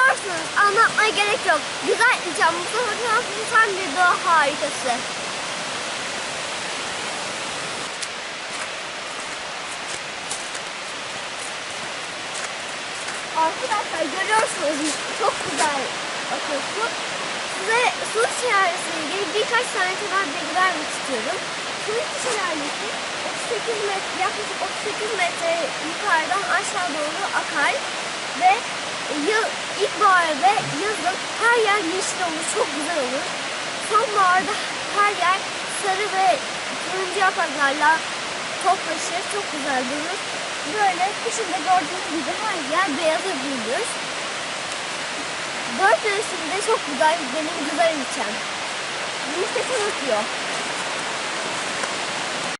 Görüyorsunuz, anlatmaya gerek yok. Güzel ilçem, Mustafa Kemal tam bir doğa harikası. Arkadaşlar görüyorsunuz, çok güzel akıyorsun. Size su şelalesiyle ilgili birkaç tane temel bilgi vermek istiyorum. Suruç şelalesi 38 metre, yaklaşık 38 metre yukarıdan aşağı doğru akar ve ilkbahar ve yazın her yer yeşil olur, çok güzel olur. Sonbaharda her yer sarı ve turuncu yapraklarla toplaşır, çok güzel durur. Böyle kışın da gördüğünüz gibi her yer beyaza bürünür. 4 mevsimde çok güzel, benim güzel ilçem. Muhteşem akıyor.